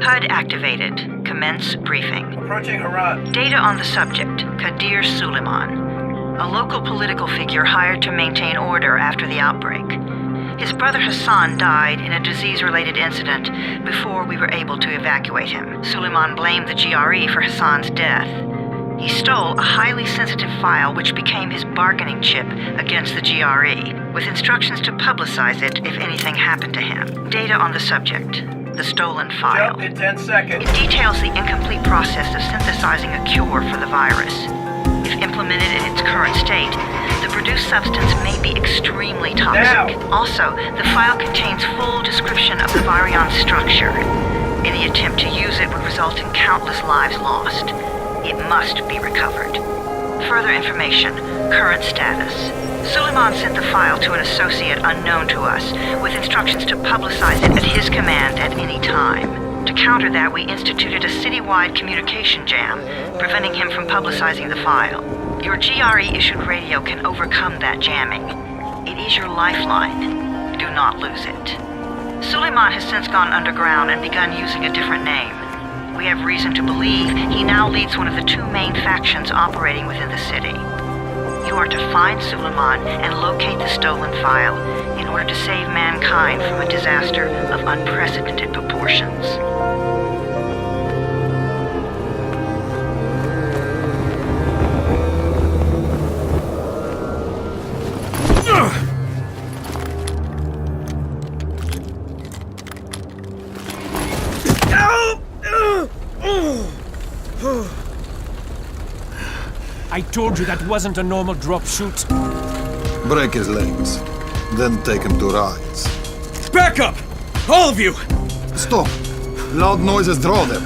HUD activated. Commence briefing. Approaching ХАРРАН. Data on the subject, Kadir Suleiman, a local political figure hired to maintain order after the outbreak. His brother Hassan died in a disease-related incident before we were able to evacuate him. Suleiman blamed the GRE for Hassan's death. He stole a highly sensitive file which became his bargaining chip against the GRE, with instructions to publicize it if anything happened to him. Data on the subject, the stolen file. Jump in 10 seconds. It details the incomplete process of synthesizing a cure for the virus. If implemented in its current state, the produced substance may be extremely toxic. Now. Also, the file contains full description of the virion structure. Any attempt to use it would result in countless lives lost. It must be recovered. Further information, current status. Suleiman sent the file to an associate unknown to us, with instructions to publicize it at his command at any time. To counter that, we instituted a citywide communication jam, preventing him from publicizing the file. Your GRE-issued radio can overcome that jamming. It is your lifeline. Do not lose it. Suleiman has since gone underground and begun using a different name. We have reason to believe he now leads one of the two main factions operating within the city. You are to find Suleiman and locate the stolen file in order to save mankind from a disaster of unprecedented proportions. I told you that wasn't a normal drop shoot. Break his legs, then take him to rides. Back up! All of you! Stop! Loud noises draw them.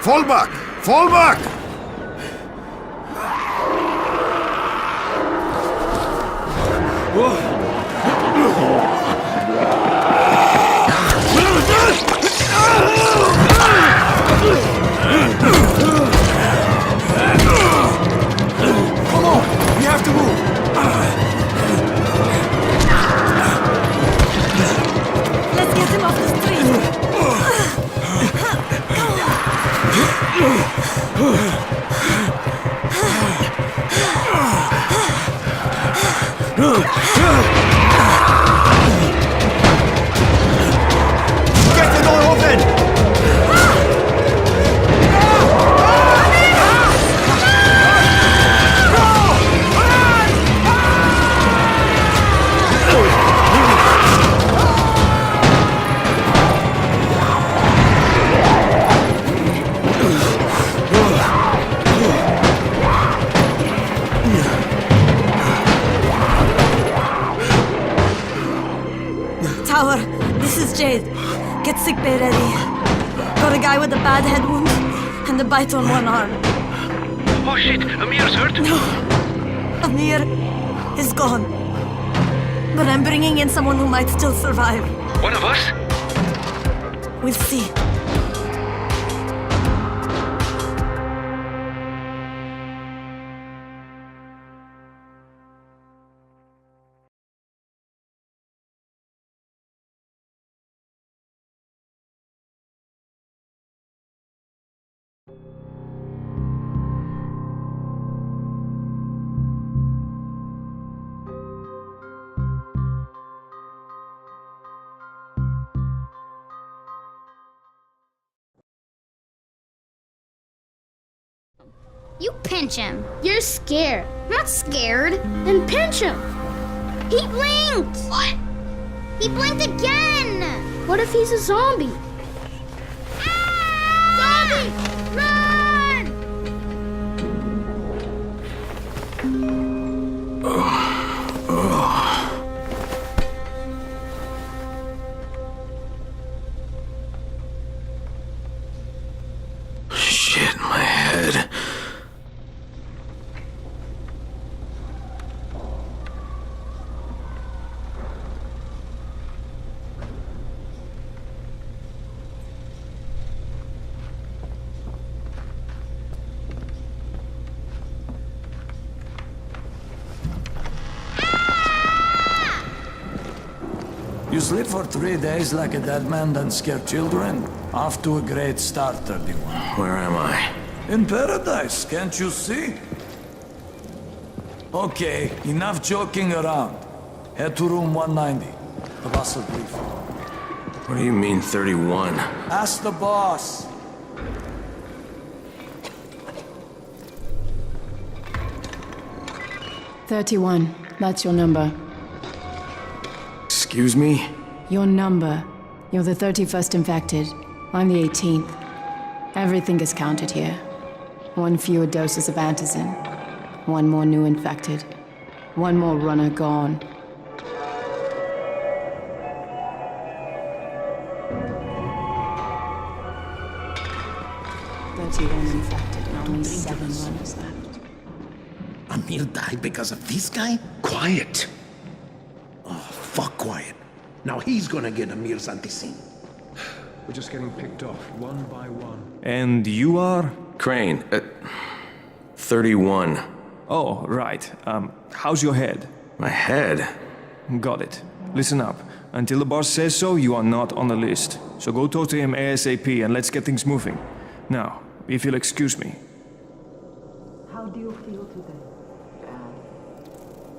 Fall back! Fall back! Come on! We have to move! Let's get him off the street! Get the door open! Tower, this is Jade. Get sickbay ready. Got a guy with a bad head wound and a bite on one arm. Oh shit, Amir's hurt? No, Amir is gone. But I'm bringing in someone who might still survive. One of us? We'll see. You pinch him. You're scared. I'm not scared. Then pinch him. He blinked! What? He blinked again! What if he's a zombie? Ah! Zombie! Run! Shit, my head. You sleep for 3 days like a dead man, then scare children? Off to a great start, 31. Where am I? In paradise, can't you see? Okay, enough joking around. Head to room 190. The boss will brief you. What do you mean 31? Ask the boss. "31. That's your number. Excuse me? Your number. You're the 31st infected. I'm the 18th. Everything is counted here. 1 fewer doses of antizin. 1 more new infected. 1 more runner gone. Infected and only 7 runners left. Amir died because of this guy? Quiet. Oh, fuck quiet. Now he's gonna get Amir's anti-scene. We're just getting picked off, one by one. And you are? Crane, 31. Oh, right. How's your head? My head? Got it. Listen up. Until the boss says so, you are not on the list. So go talk to him ASAP and let's get things moving. Now, if you'll excuse me. How do you feel today? Bad.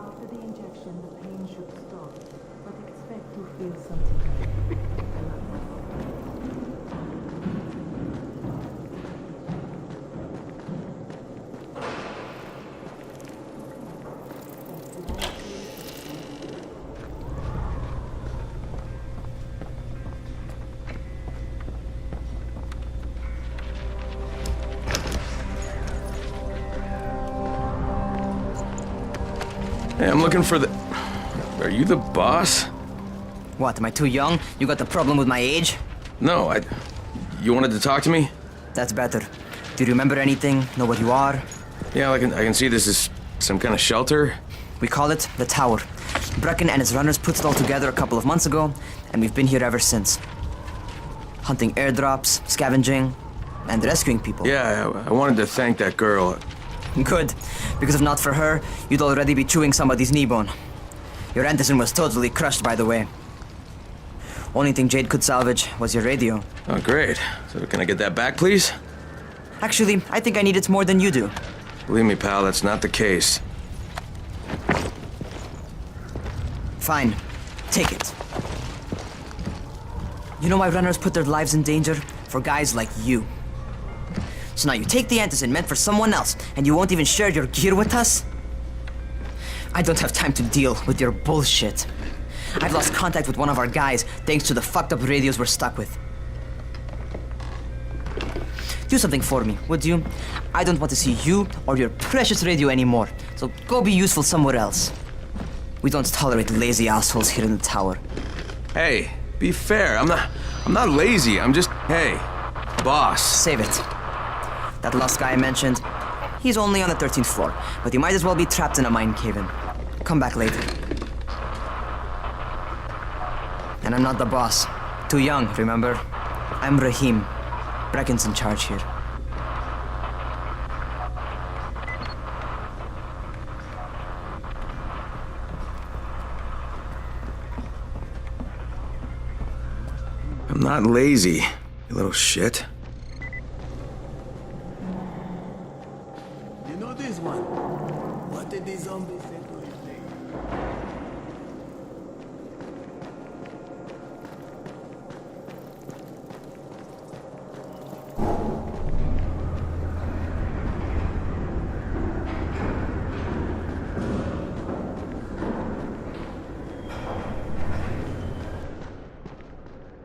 After the injection, the pain should stop, but expect to feel something. Hey, I'm looking for the... Are you the boss? What, am I too young? You got the problem with my age? No, You wanted to talk to me? That's better. Do you remember anything? Know what you are? Yeah, I can see this is some kind of shelter. We call it the Tower. Brecken and his runners put it all together a couple of months ago, and we've been here ever since. Hunting airdrops, scavenging, and rescuing people. Yeah, I wanted to thank that girl. Good, because if not for her, you'd already be chewing somebody's knee bone. Your antizin was totally crushed, by the way. Only thing Jade could salvage was your radio. Oh, great. So can I get that back, please? Actually, I think I need it more than you do. Believe me, pal, that's not the case. Fine. Take it. You know why runners put their lives in danger? For guys like you. So now you take the antizin meant for someone else, and you won't even share your gear with us? I don't have time to deal with your bullshit. I've lost contact with one of our guys thanks to the fucked up radios we're stuck with. Do something for me, would you? I don't want to see you or your precious radio anymore, so go be useful somewhere else. We don't tolerate lazy assholes here in the tower. Hey, be fair. I'm not lazy. I'm just, hey, boss. Save it. That last guy I mentioned, he's only on the 13th floor, but he might as well be trapped in a mine cave-in. Come back later. And I'm not the boss. Too young, remember? I'm Rahim. Brecken's in charge here. I'm not lazy, you little shit. You know this one? What did these zombies say to his name?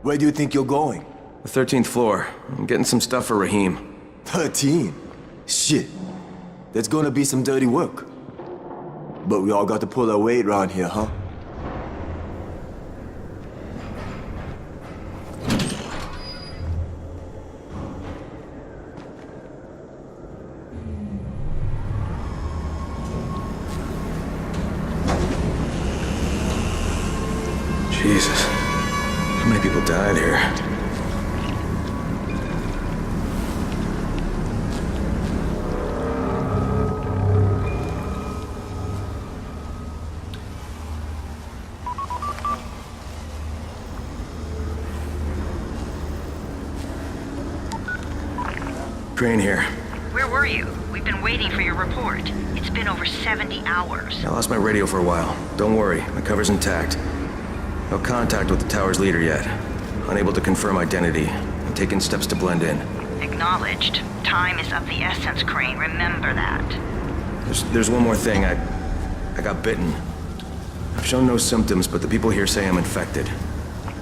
Where do you think you're going? The 13th floor. I'm getting some stuff for Rahim. 13? Shit. There's gonna be some dirty work. But we all got to pull our weight around here, huh? Jesus. How many people died here? Crane here. Where were you? We've been waiting for your report. It's been over 70 hours. I lost my radio for a while. Don't worry, my cover's intact. No contact with the tower's leader yet. Unable to confirm identity. I'm taking steps to blend in. Acknowledged. Time is of the essence, Crane. Remember that. There's one more thing. I got bitten. I've shown no symptoms, but the people here say I'm infected.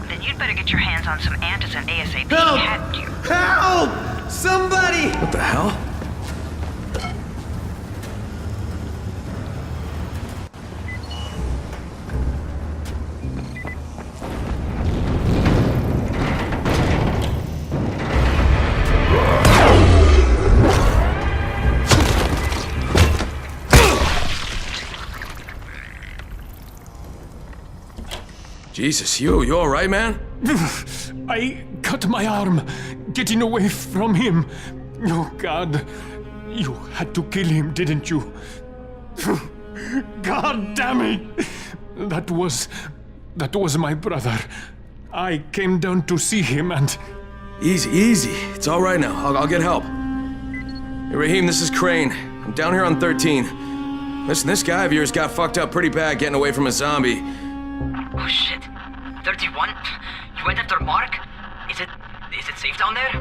Then you'd better get your hands on some antizin ASAP. Help! Hadn't you? Help! Somebody! What the hell? Jesus, you all right, man? I cut my arm, getting away from him. Oh, God. You had to kill him, didn't you? God damn it! That was my brother. I came down to see him and... Easy. It's all right now. I'll get help. Hey, Raheem, this is Crane. I'm down here on 13. Listen, this guy of yours got fucked up pretty bad getting away from a zombie. Oh shit. 31? You went after Mark? Is it safe down there?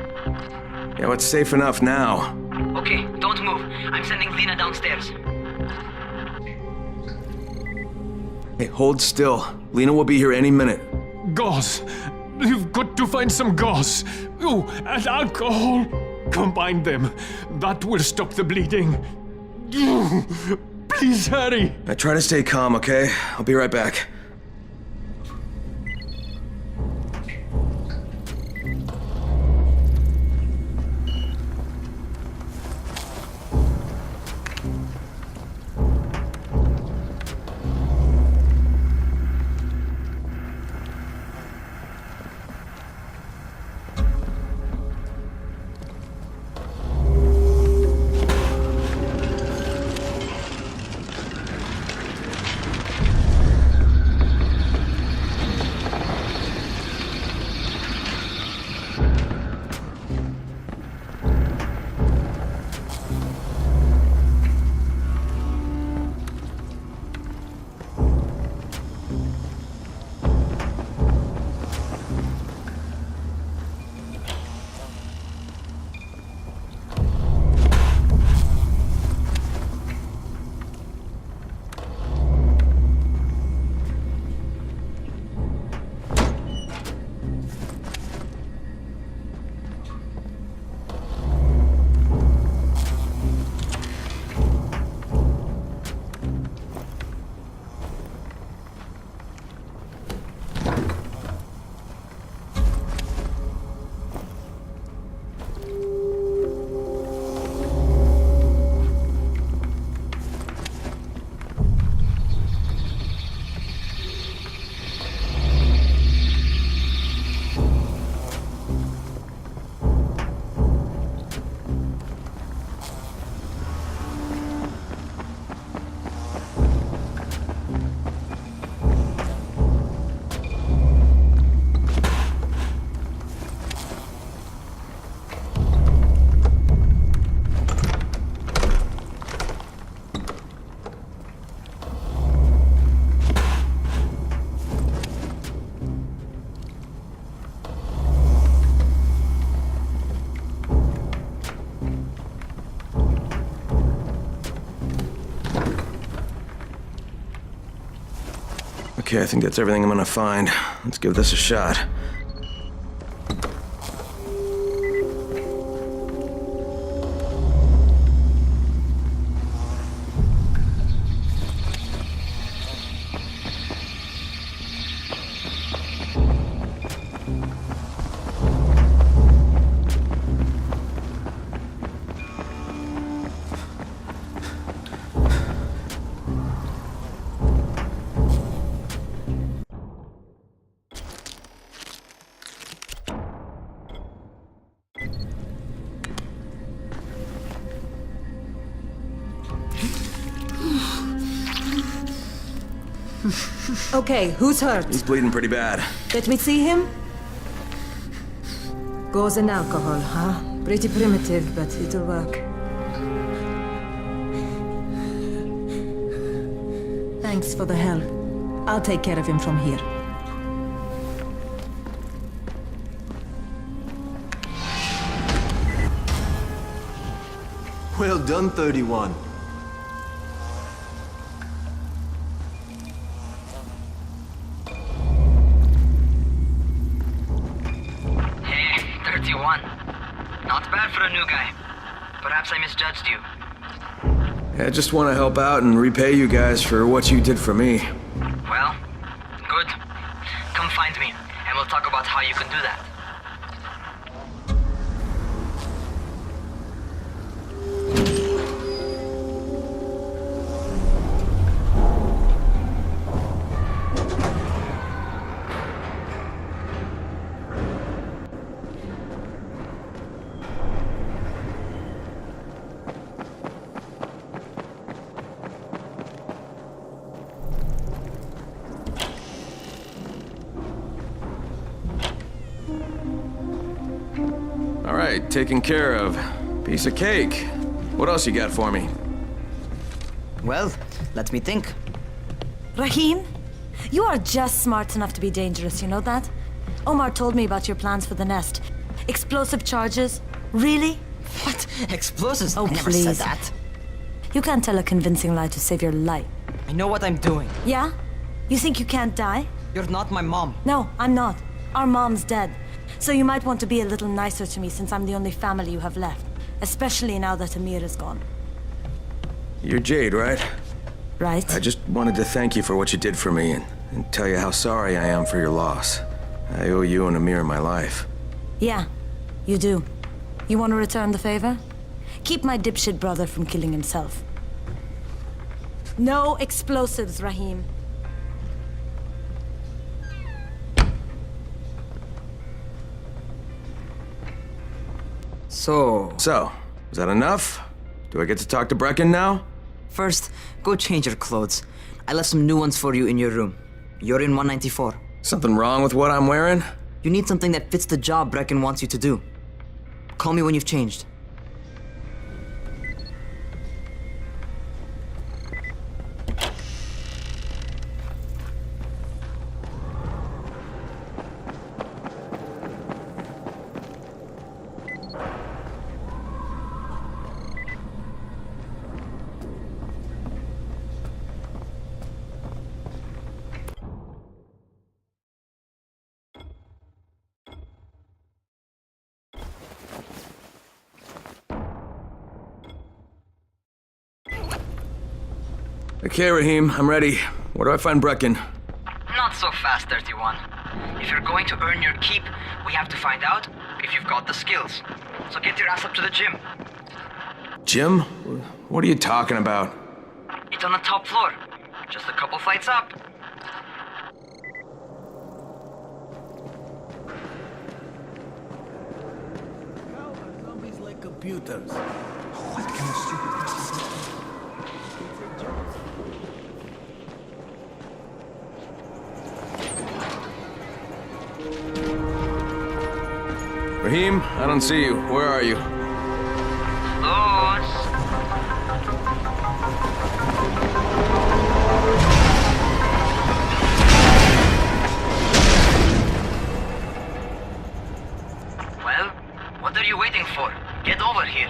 Yeah, well, it's safe enough now. Okay, don't move. I'm sending Lena downstairs. Hey, hold still. Lena will be here any minute. Gauze. You've got to find some gauze. Oh, and alcohol. Combine them. That will stop the bleeding. Please hurry. I try to stay calm, okay? I'll be right back. Okay, I think that's everything I'm gonna find. Let's give this a shot. Okay, who's hurt? He's bleeding pretty bad. Let me see him. Gauze and alcohol, huh? Pretty primitive, but it'll work. Thanks for the help. I'll take care of him from here. Well done, 31. Hey, 31. Not bad for a new guy. Perhaps I misjudged you. I just want to help out and repay you guys for what you did for me. Well, good. Come find me, and we'll talk about how you can do that. All right, taken care of. Piece of cake. What else you got for me? Well, let me think. Rahim, you are just smart enough to be dangerous, you know that? Omar told me about your plans for the nest. Explosive charges? Really? What? Explosives? Oh, I never please. said that. You can't tell a convincing lie to save your life. I know what I'm doing. Yeah? You think you can't die? You're not my mom. No, I'm not. Our mom's dead. So you might want to be a little nicer to me since I'm the only family you have left. Especially now that Amir is gone. You're Jade, right? Right. I just wanted to thank you for what you did for me and tell you how sorry I am for your loss. I owe you and Amir my life. Yeah, you do. You want to return the favor? Keep my dipshit brother from killing himself. No explosives, Rahim. So, is that enough? Do I get to talk to Brecken now? first, go change your clothes. I left some new ones for you in your room. You're in 194. Something wrong with what I'm wearing? You need something that fits the job Brecken wants you to do. Call me when you've changed. Okay, Rahim, I'm ready. Where do I find Brecken? Not so fast, 31. If you're going to earn your keep, we have to find out if you've got the skills. So get your ass up to the gym. Jim? What are you talking about? It's on the top floor. Just a couple flights up. Zombies like computers. What kind of stupid question is that? Rahim, I don't see you. Where are you? Los. Well, what are you waiting for? Get over here.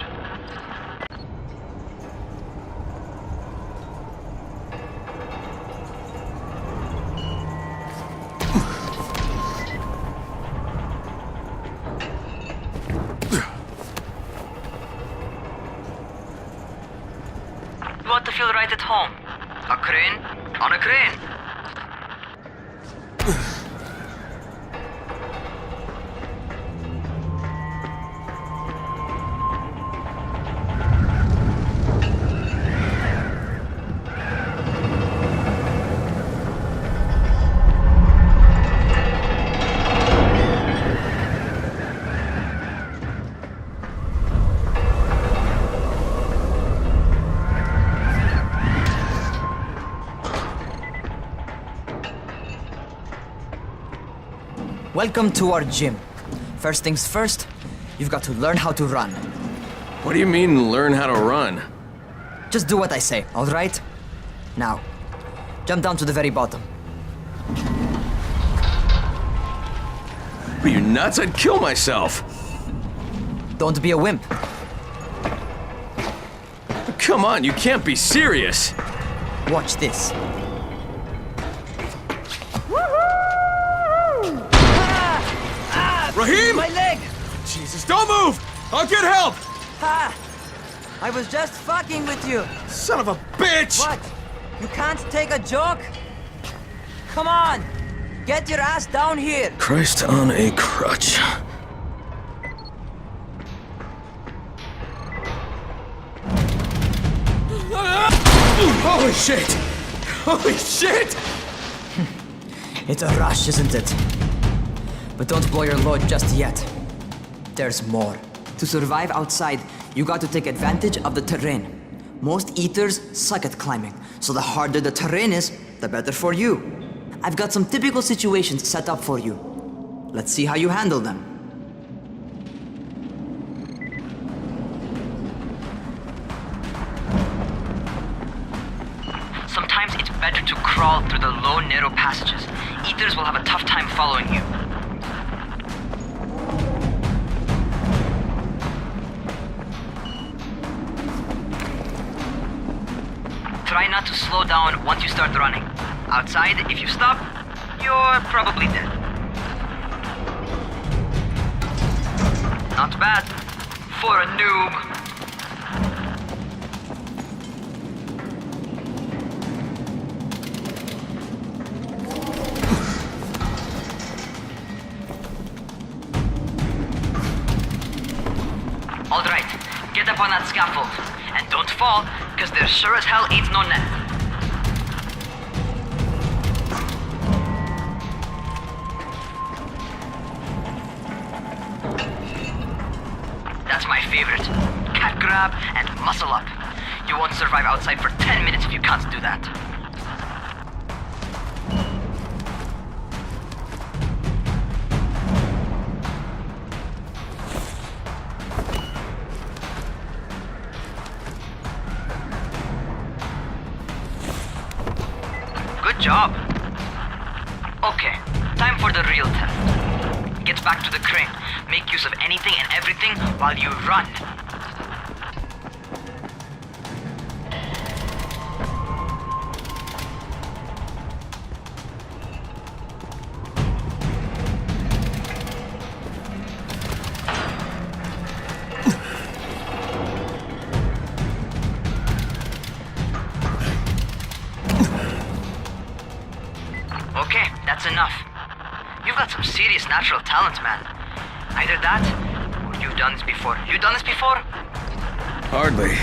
You want to feel right at home. A crane on a crane. Welcome to our gym. First things first, you've got to learn how to run. What do you mean, learn how to run? Just do what I say, all right? Now, jump down to the very bottom. Are you nuts? I'd kill myself. Don't be a wimp. Come on, you can't be serious. Watch this. Raheem! My leg! Jesus, don't move! I'll get help! Ha! I was just fucking with you. Son of a bitch! What? You can't take a joke? Come on! Get your ass down here! Christ on a crutch. Holy shit! Holy shit! It's a rush, isn't it? But don't blow your load just yet. There's more. To survive outside, you got to take advantage of the terrain. Most eaters suck at climbing, so the harder the terrain is, the better for you. I've got some typical situations set up for you. Let's see how you handle them. Sometimes it's better to crawl through the low, narrow passages. Eaters will have a tough time following you. Try not to slow down once you start running. Outside, if you stop, you're probably dead. Not bad for a noob. All right, get up on that scaffold. And don't fall, because there sure as hell ain't no net. That's my favorite. Cat grab and muscle up. You won't survive outside for 10 minutes if you can't do that. Good job. Okay, time for the real test. Get back to the crane. Make use of anything and everything while you run. Okay, that's enough. You've got some serious natural talent, man. Either that, or you've done this before. You done this before? Hardly.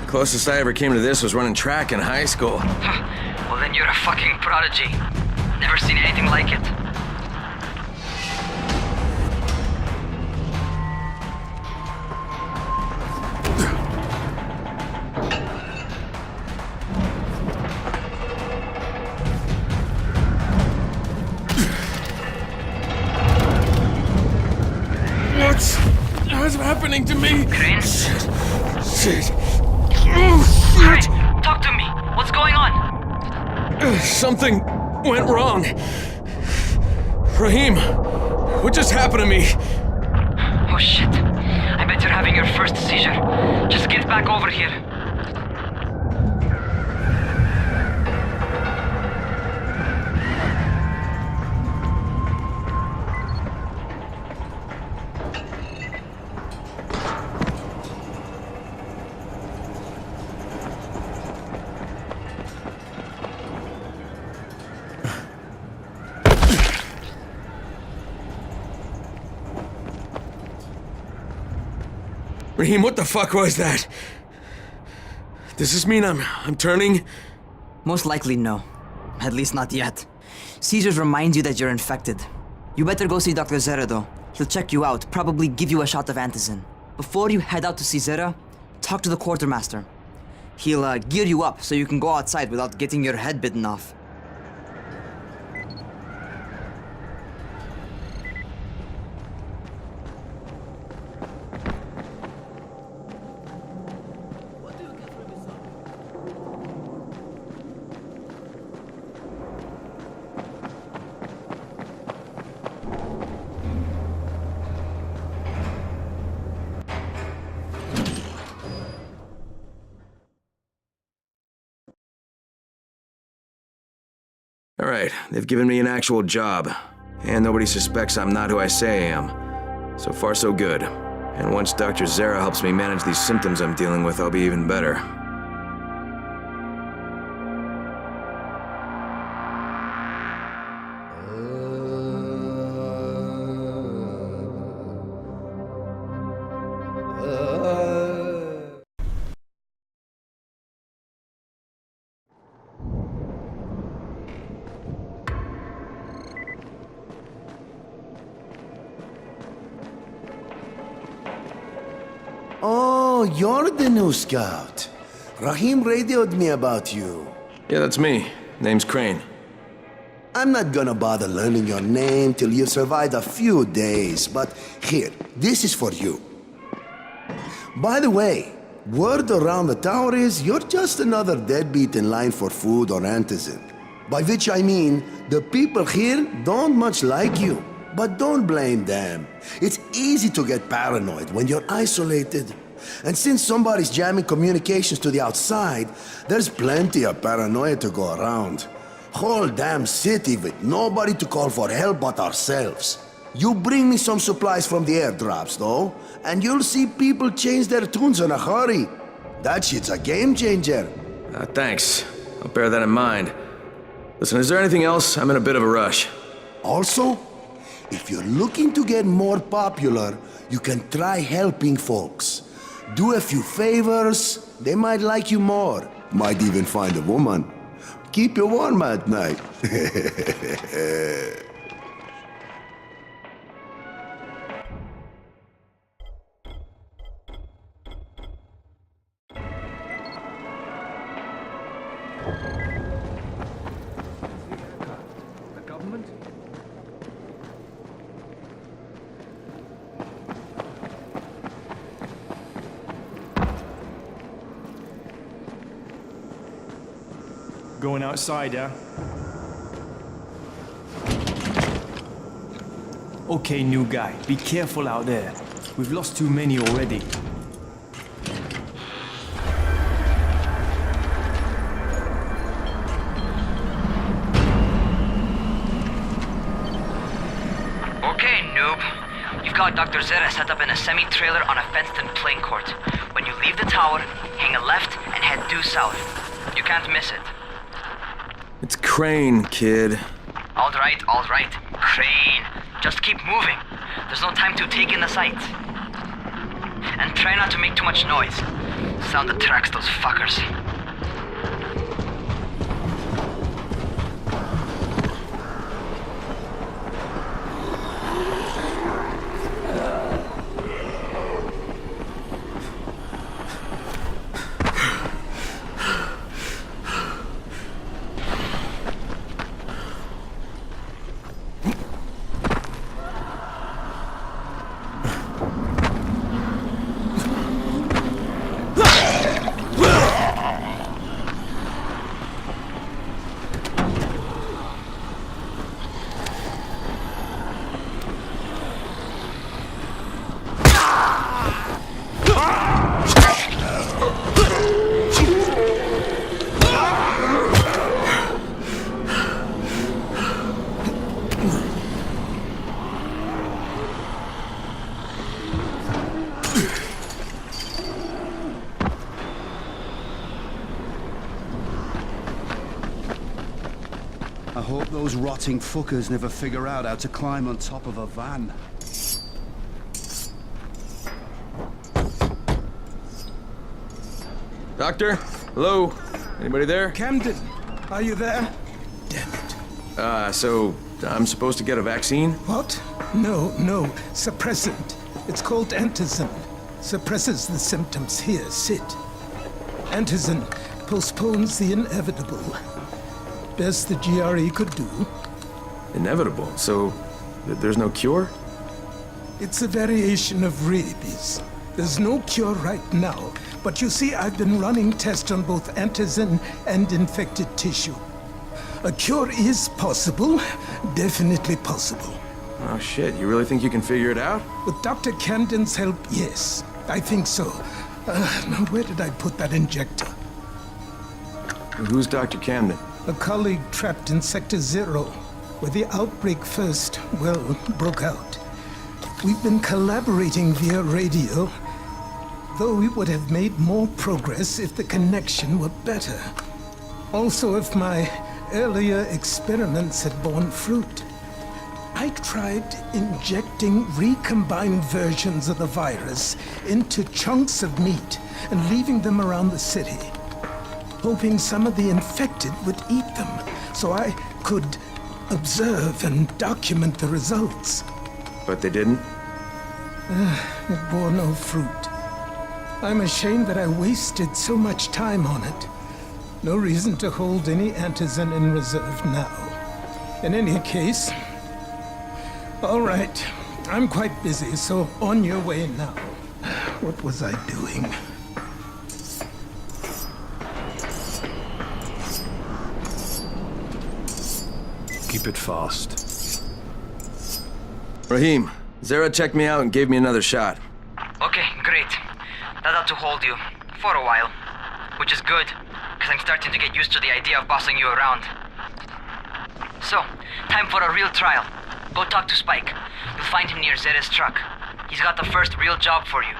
Closest I ever came to this was running track in high school. Well, then you're a fucking prodigy. Never seen anything like it. What's happening to me? Crane? Shit. Crane, talk to me. What's going on? Something went wrong. Raheem, what just happened to me? Oh shit. I bet you're having your first seizure. Just get back over here. Raheem, what the fuck was that? Does this mean I'm turning? Most likely no. At least not yet. Seizures remind you that you're infected. You better go see Dr. Zera though. He'll check you out, probably give you a shot of antizin. Before you head out to see Zera, talk to the quartermaster. He'll gear you up so you can go outside without getting your head bitten off. Alright, they've given me an actual job. And nobody suspects I'm not who I say I am. So far, so good. And once Dr. Zara helps me manage these symptoms I'm dealing with, I'll be even better. Oh, you're the new scout. Rahim radioed me about you. Yeah, that's me. Name's Crane. I'm not gonna bother learning your name till you've survived a few days, but here, this is for you. By the way, word around the tower is you're just another deadbeat in line for food or antizin. By which I mean, the people here don't much like you. But don't blame them. It's easy to get paranoid when you're isolated. And since somebody's jamming communications to the outside, there's plenty of paranoia to go around. Whole damn city with nobody to call for help but ourselves. You bring me some supplies from the airdrops, though, and you'll see people change their tunes in a hurry. That shit's a game changer. Thanks. I'll bear that in mind. Listen, is there anything else? I'm in a bit of a rush. Also, if you're looking to get more popular, you can try helping folks. Do a few favors, they might like you more. Might even find a woman. Keep you warm at night. Going outside, yeah? Okay, new guy, be careful out there. We've lost too many already. Okay, noob. You've got Dr. Zara set up in a semi-trailer on a fenced-in playing court. When you leave the tower, hang a left and head due south. You can't miss it. It's Crane, kid. All right, Crane. Just keep moving. There's no time to take in the sights. And try not to make too much noise. Sound attracts those fuckers. I hope those rotting fuckers never figure out how to climb on top of a van. Doctor? Hello? Anybody there? Camden, are you there? Damn it. So I'm supposed to get a vaccine? What? No. Suppressant. It's called antizin. Suppresses the symptoms. Here, sit. Antizin postpones the inevitable. Best the GRE could do. Inevitable? So there's no cure? It's a variation of rabies. There's no cure right now, but you see, I've been running tests on both antizin and infected tissue. A cure is possible, definitely possible. Oh shit, you really think you can figure it out? With Dr. Camden's help, yes. I think so. Now where did I put that injector? Who's Dr. Camden? A colleague trapped in Sector 0, where the outbreak first, well, broke out. We've been collaborating via radio, though we would have made more progress if the connection were better. Also, if my earlier experiments had borne fruit. I tried injecting recombined versions of the virus into chunks of meat and leaving them around the city, hoping some of the infected would eat them so I could observe and document the results. But they didn't? It bore no fruit. I'm ashamed that I wasted so much time on it. No reason to hold any antizin in reserve now. In any case, all right, I'm quite busy, so on your way now. What was I doing? Keep it fast. Rahim, Zara checked me out and gave me another shot. Okay, great. That ought to hold you. For a while. Which is good, because I'm starting to get used to the idea of bossing you around. So, time for a real trial. Go talk to Spike. You'll find him near Zera's truck. He's got the first real job for you.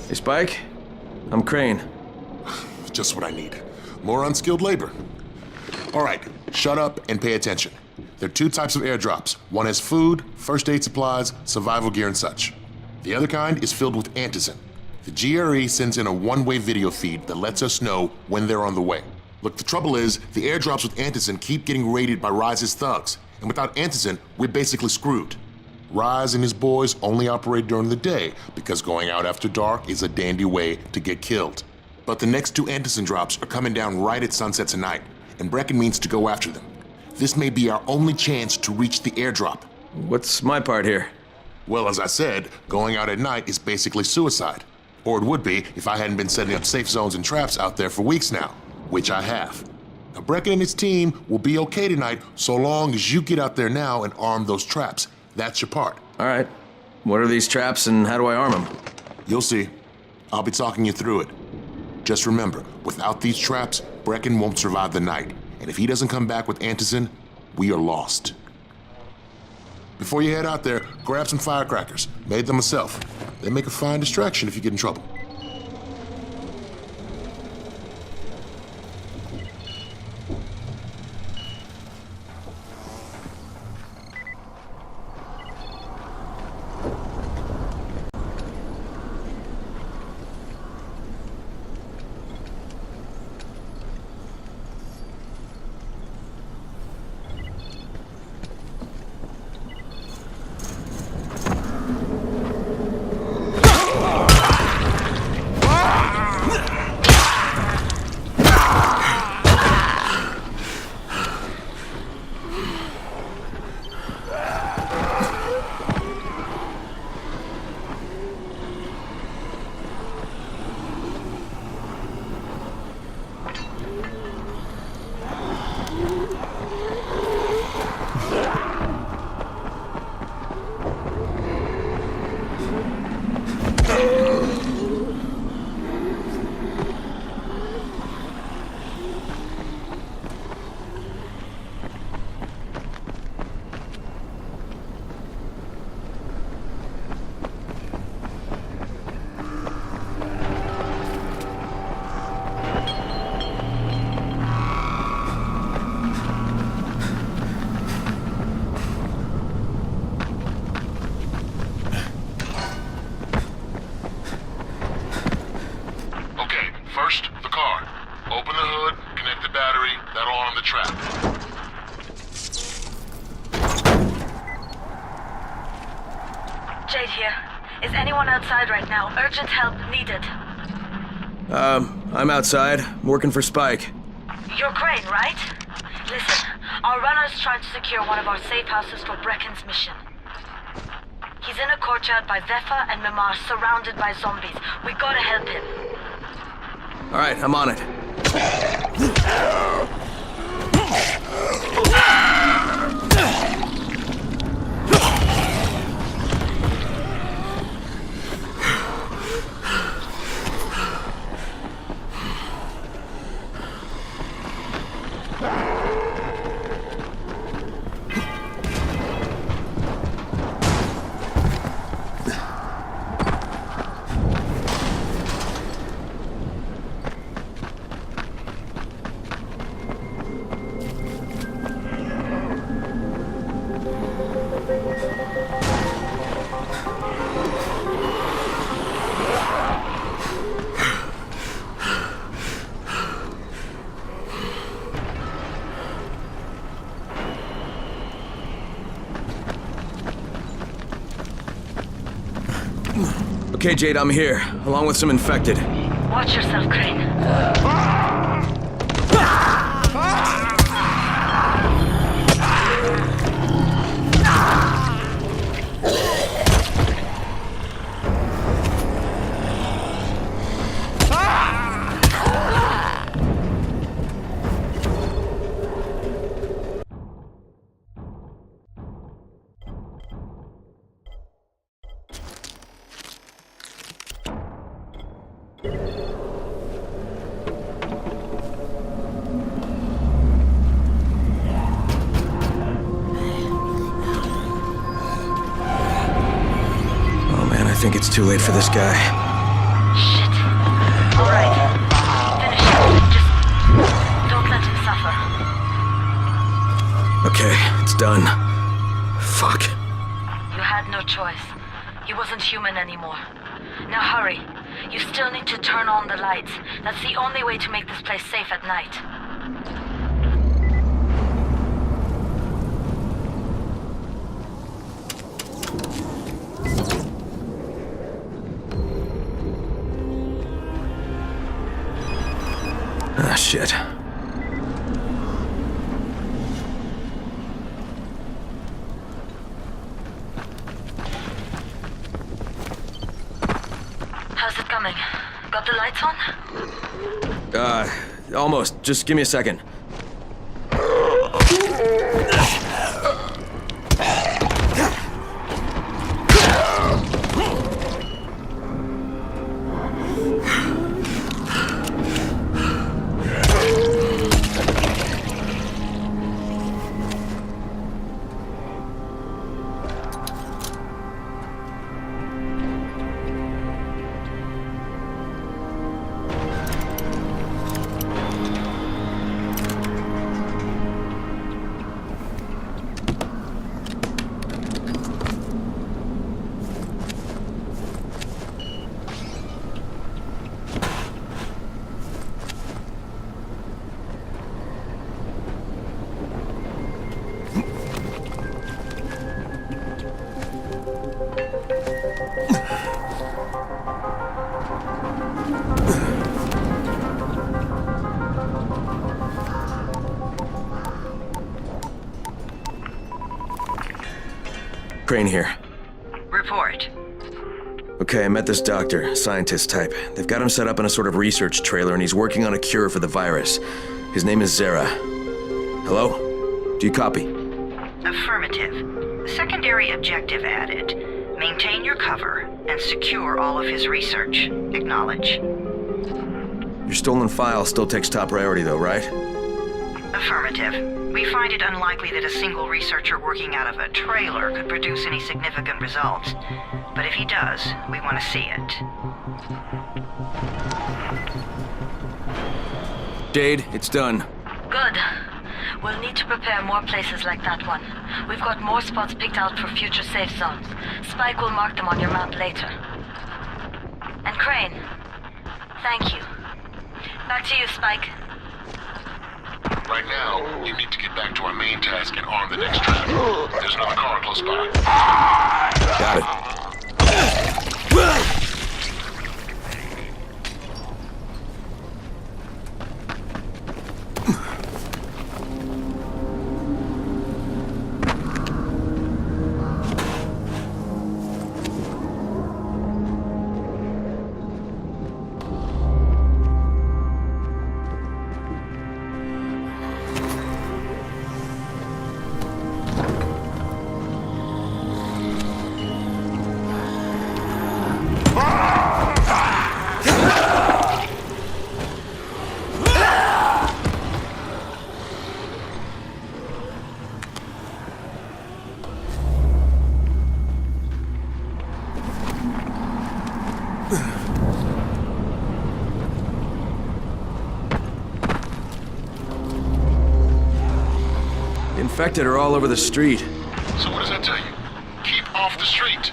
Hey, Spike. I'm Crane. Just what I need. More unskilled labor. All right, shut up and pay attention. There are two types of airdrops. One has food, first aid supplies, survival gear, and such. The other kind is filled with antizin. The GRE sends in a one-way video feed that lets us know when they're on the way. Look, the trouble is, the airdrops with antizin keep getting raided by Rise's thugs, and without antizin, we're basically screwed. Rise and his boys only operate during the day because going out after dark is a dandy way to get killed. But the next two antizin drops are coming down right at sunset tonight, and Brecken means to go after them. This may be our only chance to reach the airdrop. What's my part here? Well, as I said, going out at night is basically suicide. Or it would be if I hadn't been setting up safe zones and traps out there for weeks now, which I have. Now, Brecken and his team will be okay tonight so long as you get out there now and arm those traps. That's your part. All right. What are these traps and how do I arm them? You'll see. I'll be talking you through it. Just remember, without these traps, Brecken won't survive the night. And if he doesn't come back with antizin, we are lost. Before you head out there, grab some firecrackers. Made them myself. They make a fine distraction if you get in trouble. First, the car. Open the hood, connect the battery, that'll arm the trap. Jade here. Is anyone outside right now? Urgent help needed. I'm outside, working for Spike. You're Crane, right? Listen, our runner's trying to secure one of our safe houses for Brecken's mission. He's in a courtyard by Vefa and Mimar, surrounded by zombies. We gotta help him. All right, I'm on it. Okay, Jade, I'm here, along with some infected. Watch yourself, Crane. I think it's too late for this guy. Shit. All right. Finish it. Just don't let him suffer. Okay, it's done. Fuck. You had no choice. He wasn't human anymore. Now hurry. You still need to turn on the lights. That's the only way to make this place safe at night. Ah, shit. How's it coming? Got the lights on? Almost. Just give me a second. Crane here. Report. Okay, I met this doctor, scientist type. They've got him set up in a sort of research trailer and he's working on a cure for the virus. His name is Zera. Hello? Do you copy? Affirmative. Secondary objective added. Maintain your cover and secure all of his research. Acknowledge. Your stolen file still takes top priority though, right? Affirmative. We find it unlikely that a single researcher working out of a trailer could produce any significant results. But if he does, we want to see it. Jade, it's done. Good. We'll need to prepare more places like that one. We've got more spots picked out for future safe zones. Spike will mark them on your map later. And Crane, thank you. Back to you, Spike. Right now, you need to get back to our main task and arm the next trap. There's another car close by. Got it. infected are all over the street. So what does that tell you? Keep off the street.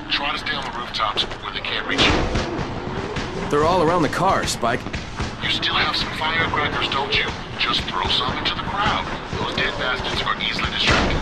Try to stay on the rooftops where they can't reach you. They're all around the car, Spike. You still have some firecrackers, don't you? Just throw some into the crowd. Those dead bastards are easily distracted.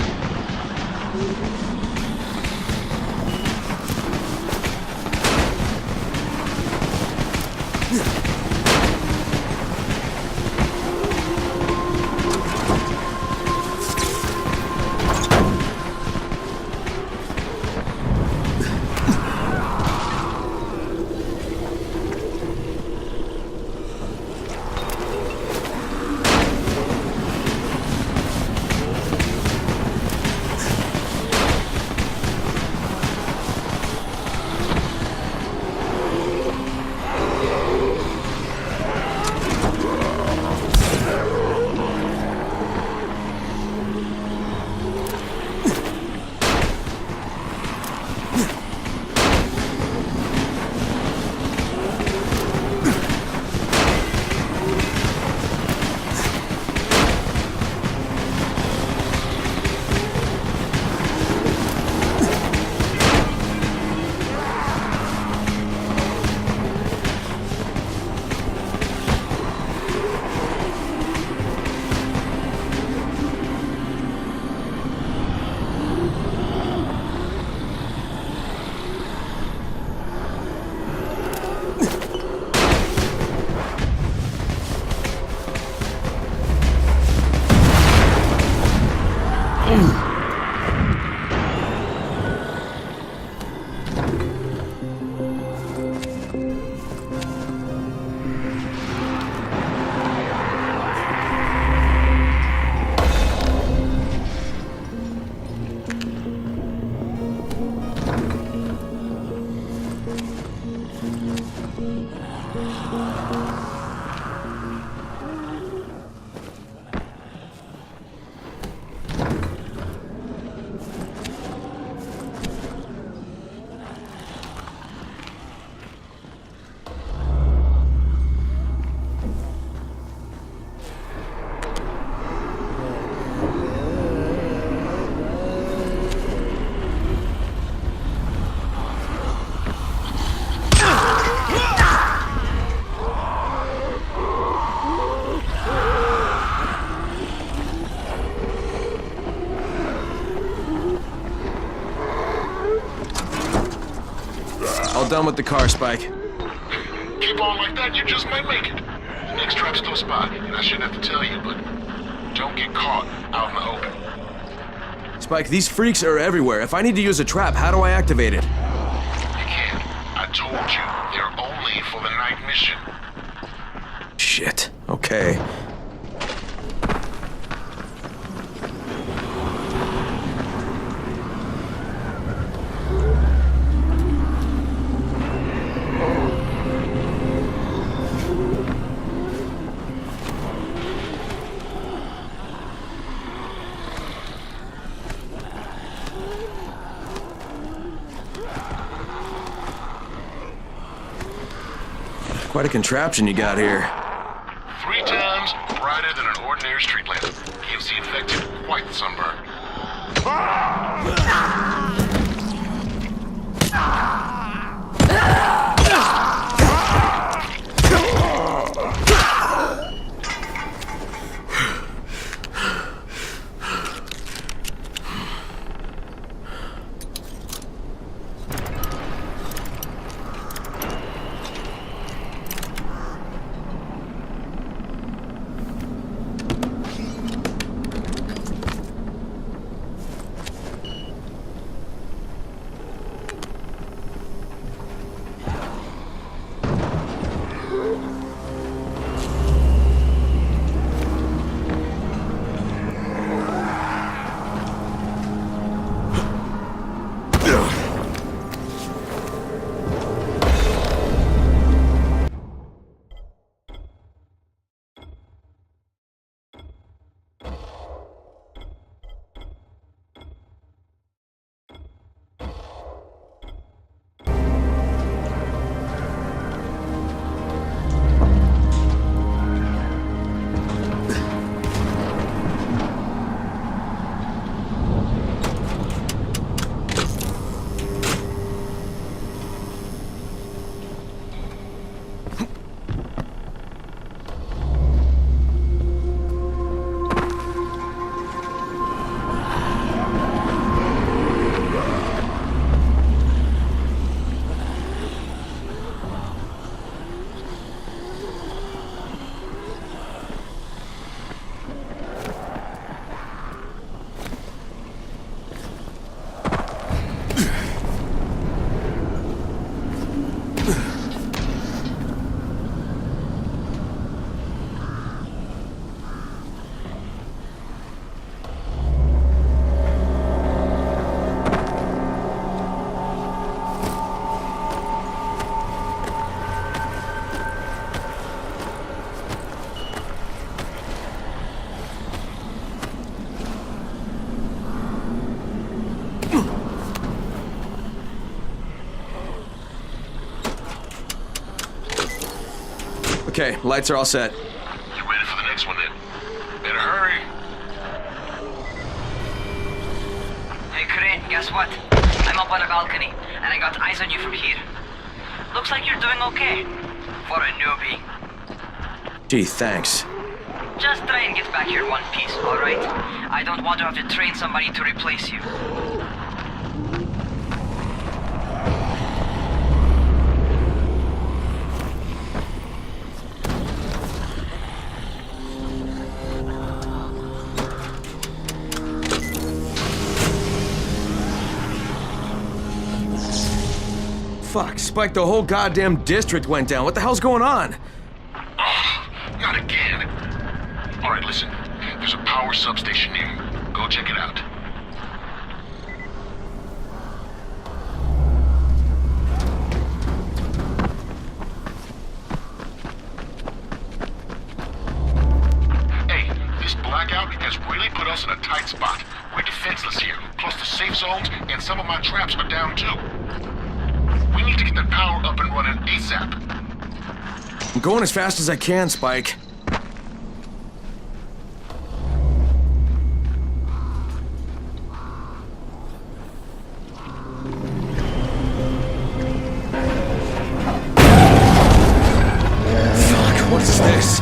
All done with the car, Spike. Keep on like that, you just might make it. The next trap's close by, and I shouldn't have to tell you, but don't get caught out in the open. Spike, these freaks are everywhere. If I need to use a trap, how do I activate it? You can't. I told you, they're only for the night mission. Shit. Okay. Quite a contraption you got here. 3 times brighter than an ordinary street lamp. Gives the infected quite the sunburn. Okay, lights are all set. You ready for the next one then? Better hurry. Hey, Crane, guess what? I'm up on a balcony, and I got eyes on you from here. Looks like you're doing okay. For a newbie. Gee, thanks. Just try and get back here in one piece, alright? I don't want to have to train somebody to replace you. Fuck, Spike, the whole goddamn district went down. What the hell's going on? Oh, not again. All right, listen. There's a power substation near you. Go check it out. Hey, this blackout has really put us in a tight spot. We're defenseless here. Plus the safe zones and some of my traps are down too. We need to get that power up and running ASAP. I'm going as fast as I can, Spike. Fuck, what is this?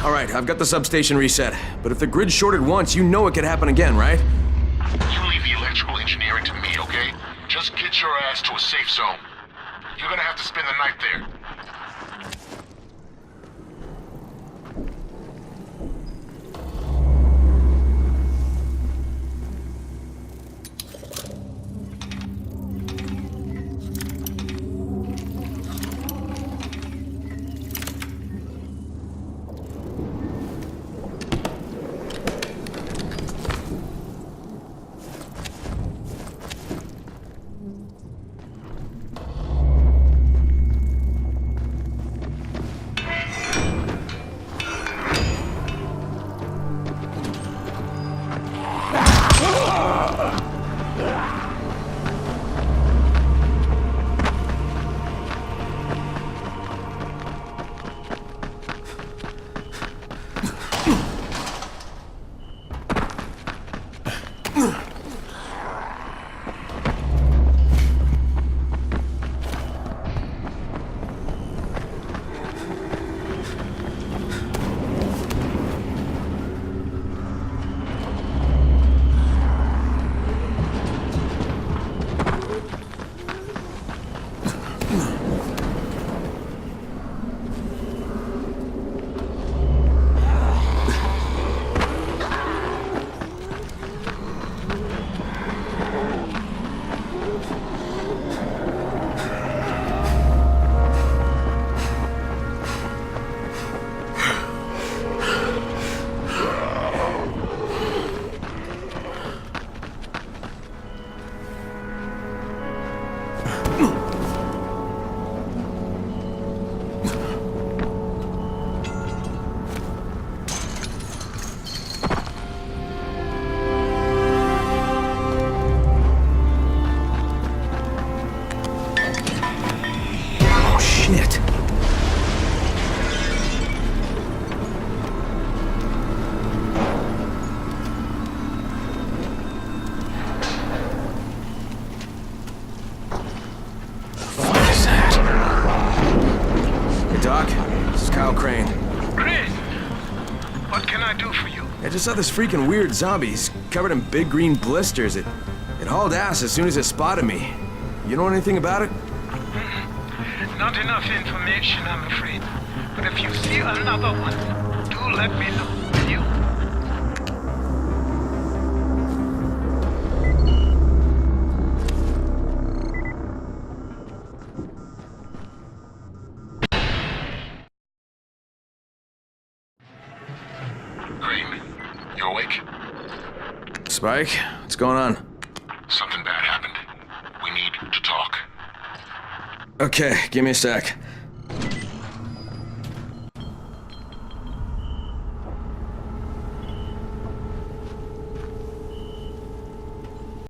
Alright, I've got the substation reset. But if the grid shorted once, you know it could happen again, right? You leave the electrical engineering to me, okay? Just get your ass to a safe zone. You're gonna have to spend the night there. do for you? I just saw this freaking weird zombie. He's covered in big green blisters. It hauled ass as soon as it spotted me. You know anything about it? Not enough information, I'm afraid. But if you see another one, do let me know, will you? Crane, you awake? Spike, what's going on? Something bad happened. We need to talk. Okay, give me a sec.